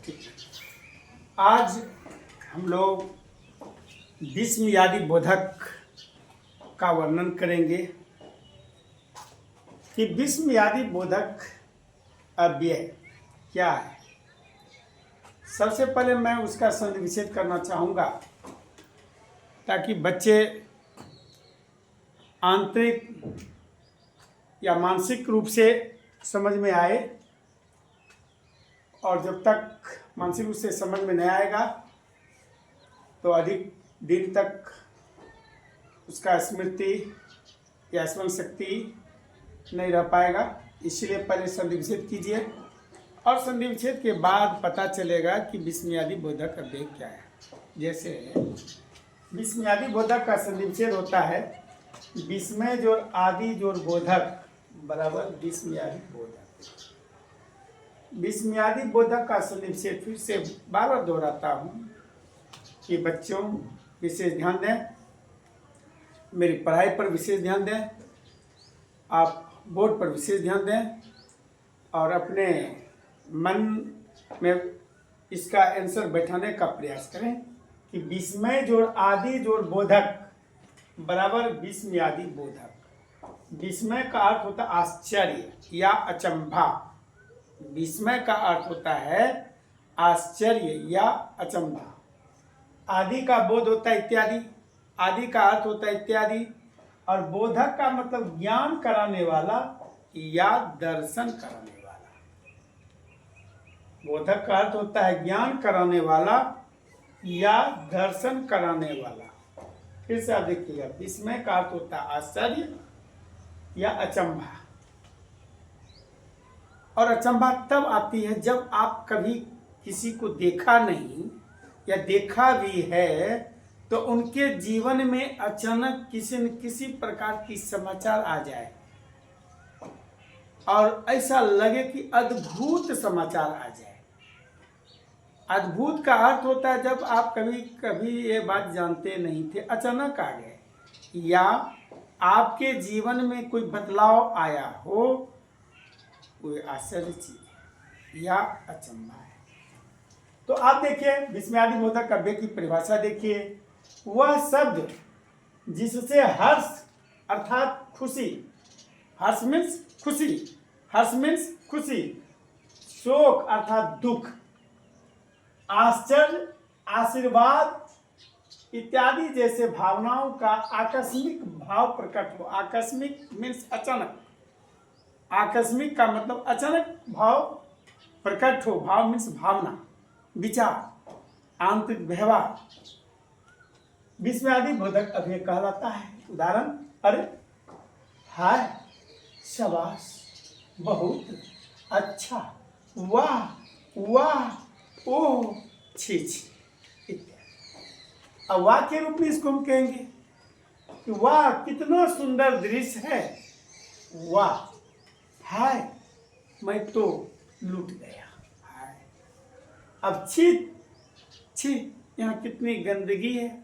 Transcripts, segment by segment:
ठीक। आज हम लोग विस्मयादि बोधक का वर्णन करेंगे कि विस्मयादि बोधक अव्यय क्या है। सबसे पहले मैं उसका संविच्छेद करना चाहूँगा ताकि बच्चे आंतरिक या मानसिक रूप से समझ में आए, और जब तक मानसिक रूप से समझ में नहीं आएगा तो अधिक दिन तक उसका स्मृति या स्मरण शक्ति नहीं रह पाएगा। इसलिए पहले संधि विच्छेद कीजिए और संधि विच्छेद के बाद पता चलेगा कि विस्मयादि बोधक अव्यय क्या है। जैसे विस्मयादि बोधक का संधि विच्छेद होता है विस्मय जोड़ आदि जोड़ बोधक बराबर विस्मयादि बोधक। विस्मयादि बोधक का संधि विच्छेद फिर से बार बार दोहराता हूँ कि बच्चों विशेष ध्यान दें, मेरी पढ़ाई पर विशेष ध्यान दें, आप बोर्ड पर विशेष ध्यान दें और अपने मन में इसका आंसर बैठाने का प्रयास करें कि विस्मय जोड़ आदि जोड़ बोधक बराबर विस्मयादि बोधक। विस्मय का अर्थ होता है आश्चर्य या अचंभा। विस्मय का अर्थ होता है आश्चर्य या अचंभा। आदि का बोध होता है इत्यादि, आदि का अर्थ होता है इत्यादि, और बोधक का मतलब ज्ञान कराने वाला या दर्शन कराने वाला। बोधक का अर्थ होता है ज्ञान कराने वाला या दर्शन कराने वाला। फिर से आप देखिएगा, विस्मय का अर्थ होता है आश्चर्य या अचंभा, और अचंभा तब आती है जब आप कभी किसी को देखा नहीं या देखा भी है तो उनके जीवन में अचानक किसी न किसी प्रकार की समाचार आ जाए और ऐसा लगे कि अद्भुत समाचार आ जाए। अद्भुत का अर्थ होता है जब आप कभी ये बात जानते नहीं थे, अचानक आ गए, या आपके जीवन में कोई बदलाव आया हो, कोई आश्चर्य चीज या अचंभा है। तो आप देखिए विस्मयादि बोधक अव्यय की परिभाषा देखिए। वह शब्द जिससे हर्ष अर्थात खुशी, हर्ष मीन्स खुशी, हर्ष मीन्स खुशी, शोक अर्थात दुख, आश्चर्य, आशीर्वाद इत्यादि जैसे भावनाओं का आकस्मिक भाव प्रकट हो। आकस्मिक मीन्स अचानक, आकस्मिक का मतलब अचानक भाव प्रकट हो। भाव मीन्स भावना, विचार, आंतरिक व्यवहार, विस्मयादि बोधक अव्यय कहलाता है। उदाहरण, अरे हाय, शाबाश, बहुत अच्छा, वाह वाह, ओह, छी छी इत्यादि। अब वाह के रूप में इसको हम कहेंगे कि वाह कितना सुंदर दृश्य है, वाह, हाय मैं तो लूट गया, हाय। अब छी छी, यहाँ कितनी गंदगी है।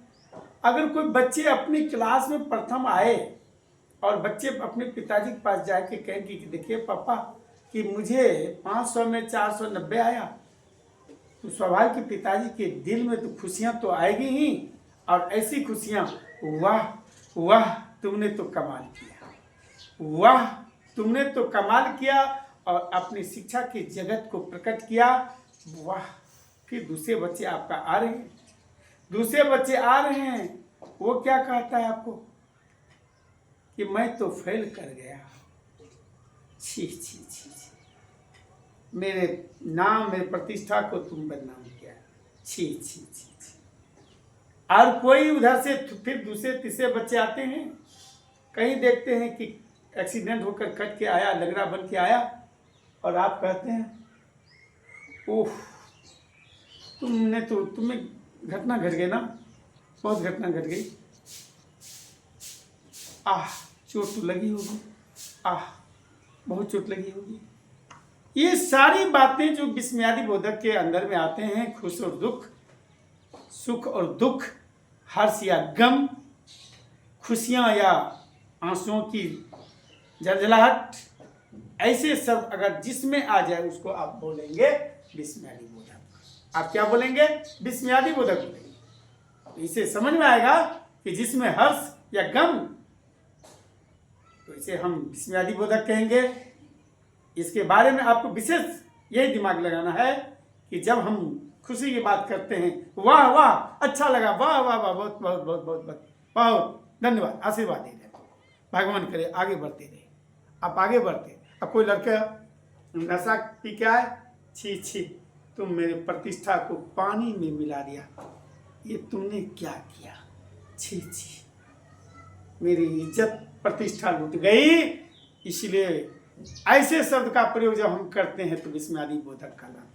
अगर कोई बच्चे अपनी क्लास में प्रथम आए और बच्चे अपने पिताजी के पास जाके कहेंगे कि देखिए पापा कि मुझे 500 में 490 आया, तो स्वाभाविक कि पिताजी के दिल में तो खुशियाँ तो आएगी ही, और ऐसी खुशियाँ, वाह वाह तुमने तो कमाल किया, वाह तुमने तो कमाल किया, और अपनी शिक्षा के जगत को प्रकट किया, वाह। फिर दूसरे बच्चे आपका आ रहे हैं, दूसरे बच्चे आ रहे हैं, वो क्या कहता है आपको कि मैं तो फेल कर गया, छी छी छी छी, मेरे नाम मेरे प्रतिष्ठा को तुम बदनाम किया, छी छी छी छी। और कोई उधर से फिर दूसरे तीसरे बच्चे आते हैं, कहीं देखते हैं कि एक्सीडेंट होकर कट के आया, लगड़ा बन के आया, और आप कहते हैं ओह तुम्हें घटना घट गई ना, बहुत घटना घट गई, आह चोट तो लगी होगी, आह बहुत चोट लगी होगी। ये सारी बातें जो विस्मयादि बोधक के अंदर में आते हैं, खुश और दुख, सुख और दुख, हर्ष या गम, खुशियाँ या आंसुओं की जलजलाहट, ऐसे शब्द अगर जिसमें आ जाए उसको आप बोलेंगे विस्मयादि बोधक। आप क्या बोलेंगे? विस्मयादि बोधक बोलेंगे। तो इसे समझ में आएगा कि जिसमें हर्ष या गम, तो इसे हम विस्मयादि बोधक कहेंगे। इसके बारे में आपको विशेष यही दिमाग लगाना है कि जब हम खुशी की बात करते हैं, वाह वाह अच्छा लगा, वाह वाह वाह, बहुत बहुत बहुत बहुत बहुत बहुत धन्यवाद, आशीर्वाद दे रहे, भगवान करे आगे बढ़ते रहे। आप आगे बढ़ते। अब कोई लड़का नशा पी के आए, छी छी तुम मेरे प्रतिष्ठा को पानी में मिला दिया, ये तुमने क्या किया, छी छी मेरी इज्जत प्रतिष्ठा लूट गई। इसलिए ऐसे शब्द का प्रयोग जब हम करते हैं तो विस्मयादि बोधक कहलाता है।